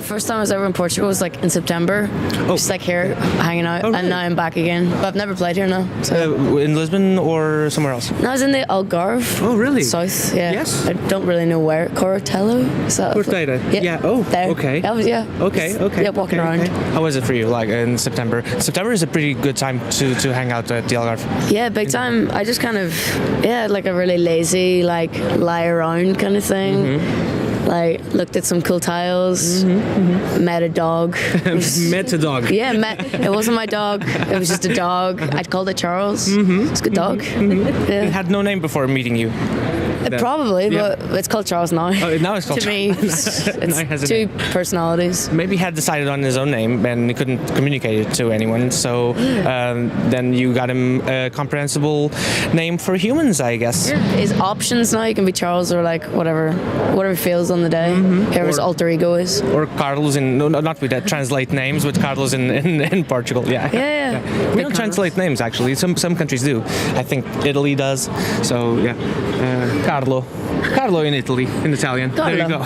first time I was ever in Portugal was like in September. Just like here, hanging out, really? and now I'm back again. But I've never played here now. So. In Lisbon or somewhere else? No, I was in the Algarve. Oh, really? South, yeah. Yes. I don't really know where. Correia? Is that? Correia. Yeah. Oh, there. okay. Yeah. Okay. Yeah, walking around. Okay. How was it for you, like in September? September is a pretty good time to hang out at the Algarve. Yeah, big time. I just kind of, like a really lazy, like lie around kind of thing. Mm-hmm. Like looked at some cool tiles, met a dog. Met a dog. Yeah, it wasn't my dog. It was just a dog. I'd called it Charles. It's a good dog. Yeah. It had no name before meeting you. Probably, but it's called Charles now. Oh, now it's called to me, it's two personalities. Maybe he had decided on his own name and he couldn't communicate it to anyone. So then you got him a comprehensible name for humans, I guess. Yeah. His options now, you can be Charles or like whatever he feels on the day. Whoever his alter ego is. Or Carlos not we translate names, but Carlos in Portugal. Yeah. We don't translate names actually. Some countries do. I think Italy does. So yeah. Carlo in Italy, in Italian. Carlo. There you go.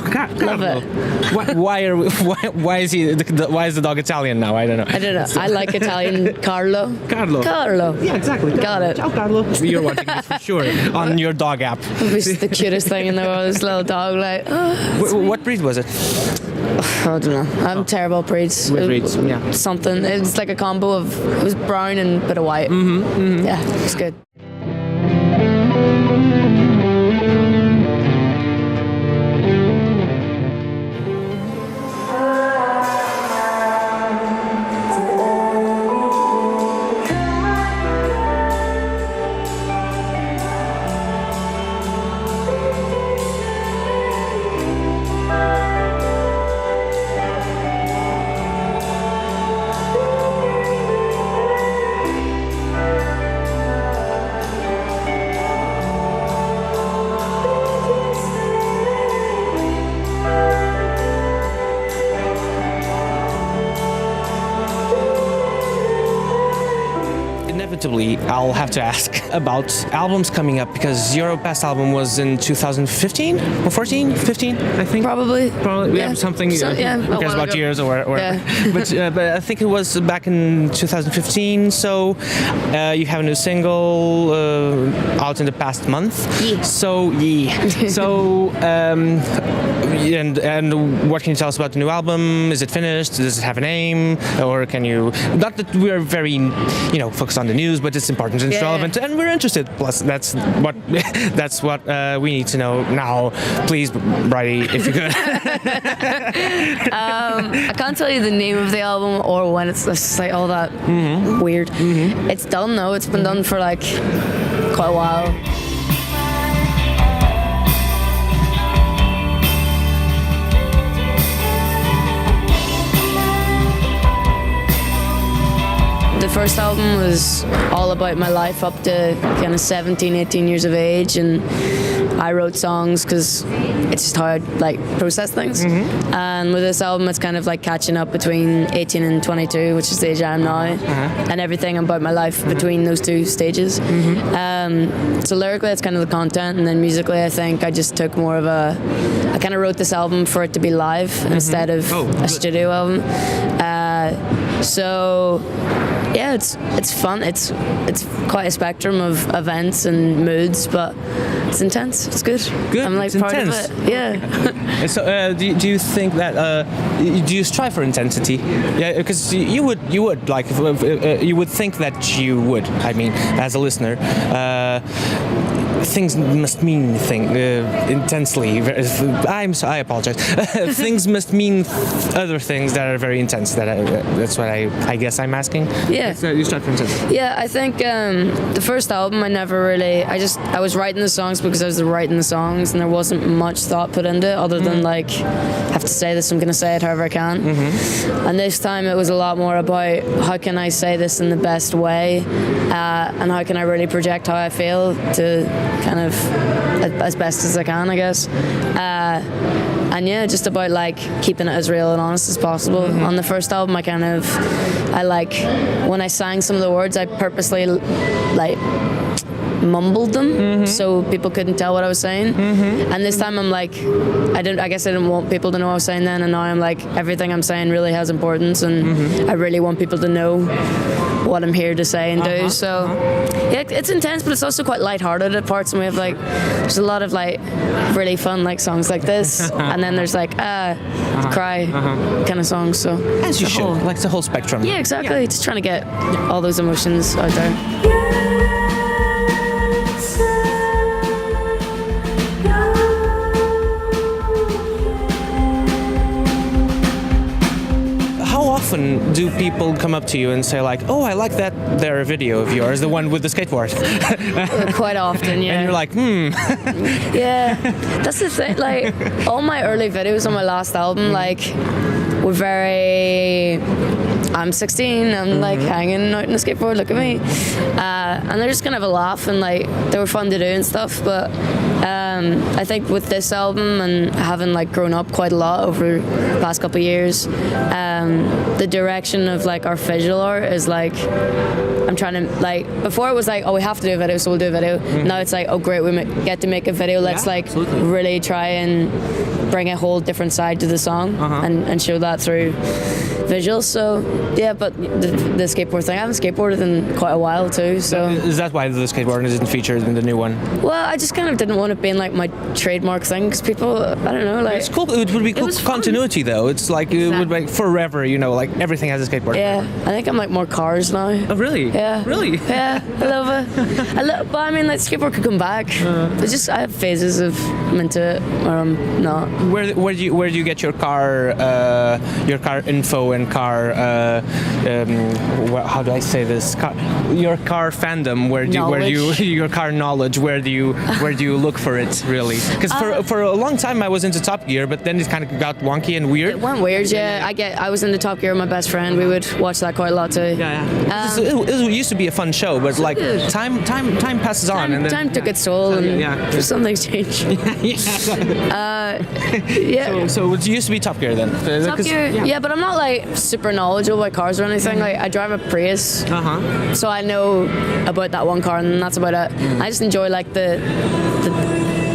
Love it. Why is the dog Italian now? I don't know. I like Italian. Carlo. Yeah, exactly. Got it. Ciao, Carlo. You're watching this for sure on your dog app. It's the cutest thing in the world. This little dog, like. What breed was it? I don't know. I'm terrible at breeds. Breeds, yeah. Something. It's like a combo of. It was brown and a bit of white. Yeah, it's good. Inevitably, I'll have to ask about albums coming up because your past album was in 2015 or 14, 15, I think. Probably. We have something. Who cares about years or but I think it was back in 2015. So you have a new single out in the past month. Yeah. So and what can you tell us about the new album? Is it finished? Does it have a name? Or can you? Not that we are very, focused on the news, but it's important and it's relevant, and we're interested. Plus, that's what we need to know now. Please, Bridie, if you could. I can't tell you the name of the album or when it's just like all that weird. It's done though. It's been done for like quite a while. The first album was all about my life up to kind of 17, 18 years of age, and I wrote songs because it's just how I process things. And with this album, it's kind of like catching up between 18 and 22, which is the age I am now, and everything about my life between those two stages. So lyrically, it's kind of the content, and then musically, I think I just took more of I kind of wrote this album for it to be live instead of a studio album. So yeah, it's fun. It's quite a spectrum of events and moods, but it's intense. It's good. I'm like proud of it. Yeah. So do you think that do you strive for intensity? Yeah, because you would like you would think that you would. I mean, as a listener. Things must mean intensely. I apologize. Things must mean other things that are very intense. That's what I guess I'm asking. Yeah. So you start for intensity. Yeah, I think the first album I never really. I was writing the songs because I was writing the songs, and there wasn't much thought put into it other than I have to say this. I'm going to say it however I can. And this time it was a lot more about how can I say this in the best way, and how can I really project how I feel to kind of as best as I can, I guess. And yeah, just about keeping it as real and honest as possible. On the first album, when I sang some of the words, I purposely mumbled them, so people couldn't tell what I was saying. And this time I'm like, I guess I didn't want people to know what I was saying then, and now I'm like, everything I'm saying really has importance, and I really want people to know what I'm here to say and do. So yeah, it's intense, but it's also quite lighthearted at parts, and we have like, there's a lot of like really fun like songs like this, and then there's like cry kind of songs. So as you should, like the whole spectrum. Yeah, exactly. Just trying to get all those emotions out there. How often do people come up to you and say like, "Oh, I like that there video of yours, the one with the skateboard"? Quite often, yeah. And you're like, Yeah, that's the thing. Like, all my early videos on my last album, like, were very. I'm 16. I'm like hanging out on a skateboard. Look at me, and they're just gonna have a laugh, and like they were fun to do and stuff. But I think with this album and having like grown up quite a lot over the past couple of years, the direction of like our visual art is like, I'm trying to like, before it was like, oh, we have to do a video, so we'll do a video. Now it's like, oh great, we get to make a video. Let's really try and bring a whole different side to the song and show that through visuals. So yeah, but the skateboard thing, I haven't skateboarded in quite a while too. So is that why the skateboard isn't featured in the new one? Well, I just kind of didn't want it being like my trademark thing, because people, I don't know, like, it's cool. It would be cool continuity though. It's like it would be forever. You know, like everything has a skateboard. Yeah, I think I'm like more cars now. Oh really? Yeah. Really? Yeah, I love it. But I mean, like, skateboard could come back. It's just, I have phases of I'm into it or I'm not. Where do you get your car info and car how do I say this? Your car fandom. Where do you your car knowledge? Where do you look for it really? Because for a long time I was into Top Gear, but then it kind of got wonky and weird. It went weird, yeah. I was into Top Gear with my best friend. We would watch that quite a lot too. Yeah. It used to be a fun show, but like time passes on, and then, time took its toll, and some things changed. Yeah. So it used to be Top Gear then. Top Gear, yeah, but I'm not like super knowledgeable about cars or anything. Like, I drive a Prius, so I know about that one car, and that's about it. I just enjoy like the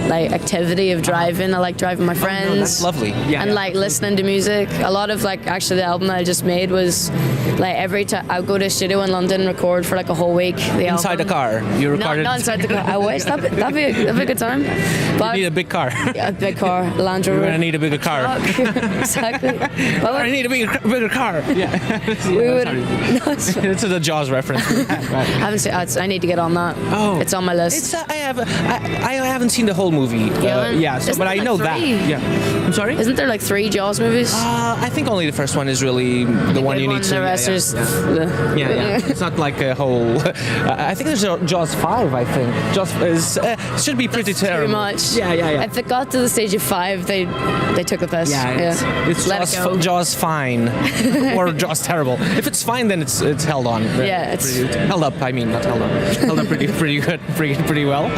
like activity of driving. I like driving my friends. No, that's lovely. Yeah. And like listening to music. A lot of like, actually the album that I just made was like, every time I would go to a studio in London and record for like a whole week. Inside the car? You recorded? Not inside the car. I wish. That'd be a good time. But you need a big car. Yeah, a big car. Land Rover. You're gonna need a bigger car. Exactly. Well, I need a bigger car. Yeah. We would. No, it's a Jaws reference. I haven't seen. I need to get on that. Oh, it's on my list. It's I haven't seen the whole movie. But I know that. Yeah. I'm sorry? Isn't there like 3 Jaws movies? I think only the first one is really the one you need to. The rest is. Yeah. It's not like a whole. I think there's a Jaws 5. I think Jaws should be pretty terrible. Too much. Yeah. If it got to the stage of 5, they took the piss. It's Jaws fine or Jaws terrible. If it's fine, then it's held on. Yeah, it's held up. I mean, not held on. Held up pretty good, pretty well.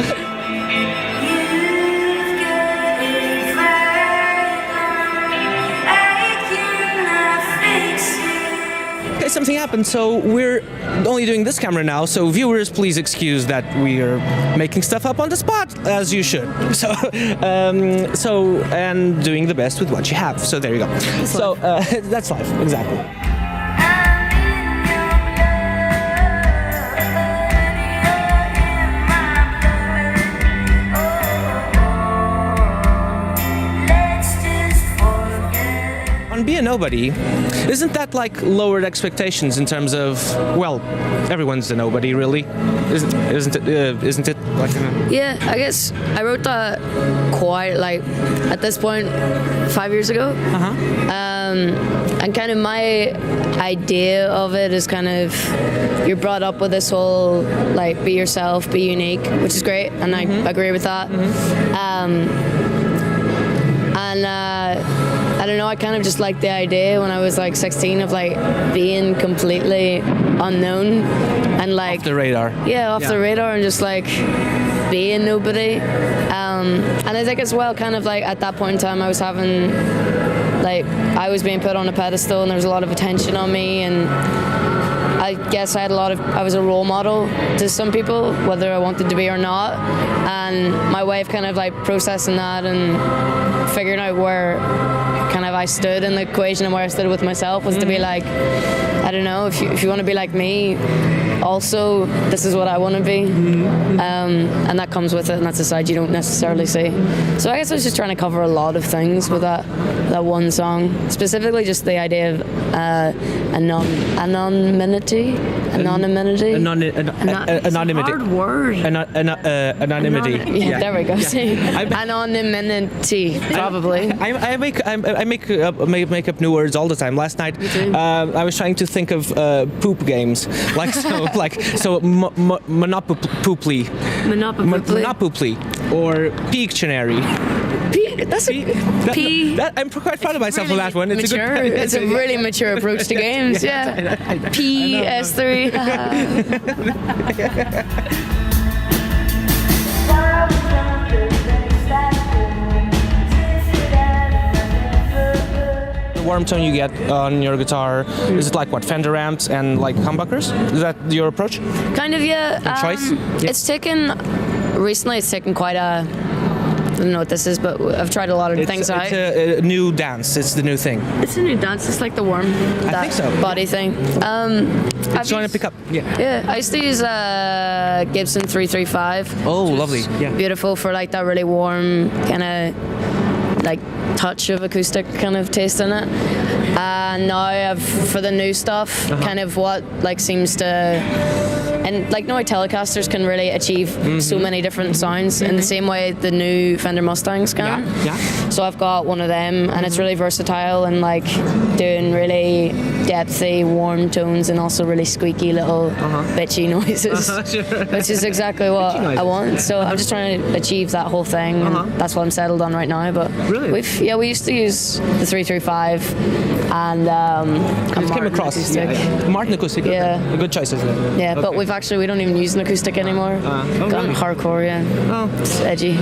Something happened, so we're only doing this camera now, so viewers, please excuse that we are making stuff up on the spot, as you should. So and doing the best with what you have. So there you go. That's life, exactly. Be a nobody, isn't that like lowered expectations in terms of, well, everyone's a nobody really, isn't it like yeah, I guess I wrote that quite like at this point 5 years ago, and kind of my idea of it is kind of, you're brought up with this whole like, be yourself, be unique, which is great, and I agree with that. I don't know, I kind of just liked the idea when I was like 16 of like being completely unknown and like off the radar. Yeah, off the radar, and just like being nobody. And I think as well, kind of like at that point in time, I was having like, I was being put on a pedestal and there was a lot of attention on me, and I guess I was a role model to some people, whether I wanted to be or not. And my way of kind of like processing that and figuring out where kind of I stood in the equation and where I stood with myself was to be like, I don't know, if you want to be like me, also this is what I want to be, and that comes with it, and that's a side you don't necessarily see. So I guess I was just trying to cover a lot of things with that one song, specifically just the idea of anonymity. Anonymity. Hard word. Anonymity. Yeah, there we go. See, anonymity, probably. I make up new words all the time. Last night, I was trying to think of poop games, Monopoly, or Pictionary. I'm quite proud of myself for that one. It's mature. It's a really mature approach to games. Yeah. PS3. The warm tone you get on your guitar, is it like what, Fender amps and like humbuckers? Is that your approach? Kind of, yeah. Choice? It's taken quite a, I don't know what this is, but I've tried a lot of things out. It's a new dance. It's the new thing. It's a new dance. It's like the worm. I think so. Body thing. It's trying to pick up. Yeah, I used to use Gibson 335. Oh, lovely. Yeah. Beautiful for like that really warm kind of like touch of acoustic kind of taste in it. And now I've, for the new stuff, kind of what like seems to. And like now Telecasters can really achieve so many different sounds in the same way the new Fender Mustangs can. Yeah. So I've got one of them, and it's really versatile and like doing really depthy, warm tones and also really squeaky little bitchy noises, which is exactly what I want. So I'm just trying to achieve that whole thing. And that's what I'm settled on right now. But really, we used to use the 335 and came across Martin acoustic. Yeah, a good choice, isn't it? Yeah, but we don't even use an acoustic anymore. Really? Hardcore, yeah. Oh, it's edgy.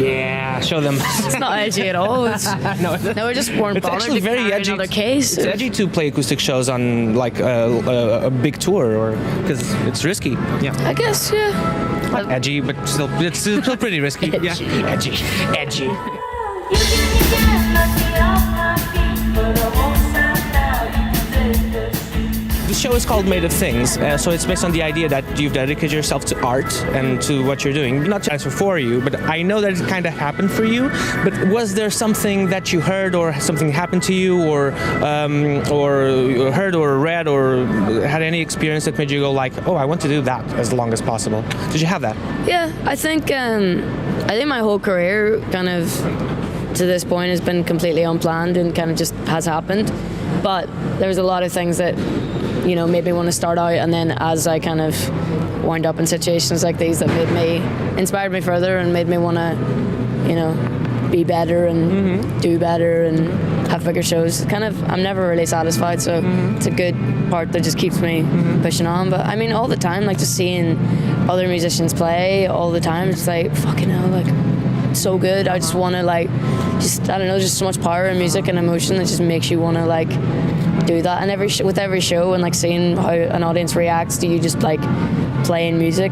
Yeah, show them. It's not edgy at all. No, we just weren't bothered. It's actually very edgy. Another case. It's edgy to play acoustic shows on like a big tour, or because it's risky. Yeah. I guess, yeah. Not edgy, but it's still pretty risky. Edgy. Yeah. Edgy. The show is called Made of Things, so it's based on the idea that you've dedicated yourself to art and to what you're doing. Not to answer for you, but I know that it kind of happened for you. But was there something that you heard, or something happened to you, or heard or read or had any experience that made you go like, oh, I want to do that as long as possible? Did you have that? Yeah, I think my whole career kind of to this point has been completely unplanned and kind of just has happened. But there's a lot of things that made me want to start out, and then as I kind of wind up in situations like these that inspired me further and made me want to, be better and do better and have bigger shows. I'm never really satisfied, so it's a good part that just keeps me pushing on. But I mean, all the time, like just seeing other musicians play all the time, it's like, fucking hell, like so good. I just want to just so much power in music and emotion that just makes you want to do that. And with every show and seeing how an audience reacts to you just playing music,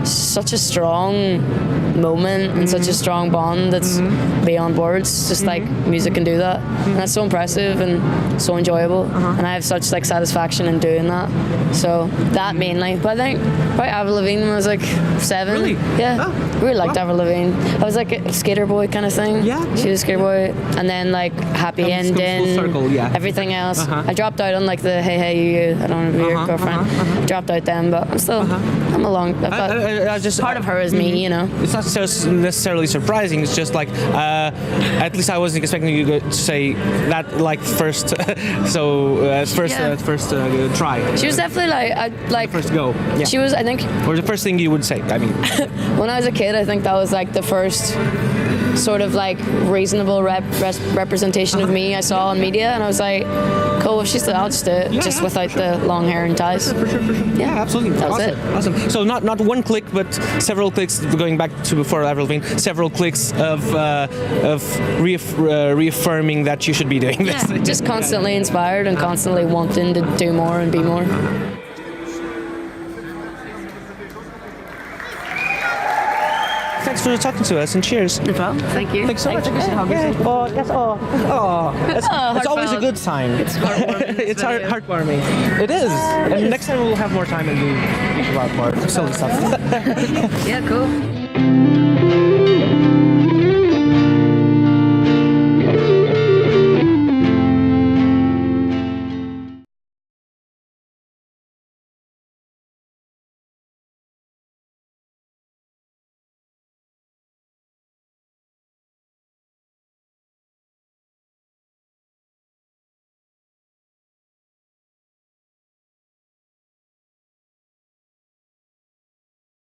such a strong moment and such a strong bond that's beyond words. Just music can do that, and that's so impressive and so enjoyable. And I have such satisfaction in doing that. So that mainly, but I think probably Avril Lavigne when I was 7. Really? Yeah. I really liked Avril Lavigne. I was like a skater boy kind of thing. Yeah. She was a skater boy, and then Happy Ending. Full circle, yeah. Everything else. I dropped out on the Hey You, I don't want to be your girlfriend. Dropped out then, but I'm still I'm along. Part of her is me, It's not necessarily surprising. It's just at least I wasn't expecting you to say that first. First try. She was definitely first go. Yeah. She was, I think. Or the first thing you would say. I mean. When I was a kid, I think that was the first sort of reasonable representation of me I saw on media, and I was like, cool, if she's I'll just do it, just without the long hair and ties. For sure. Yeah, absolutely. That was Awesome. So not one click, but several clicks going back to before Avril Lavigne, several clicks of reaffirming that you should be doing this. Yeah, just constantly inspired and constantly wanting to do more and be more. Thanks for talking to us and cheers. No problem. Thank you. Thanks so much. Yeah. Oh, yes. It's always a good sign. It's heartwarming. It's heartwarming. It is. And next time we'll have more time and we'll talk about more silly stuff. Yeah, cool.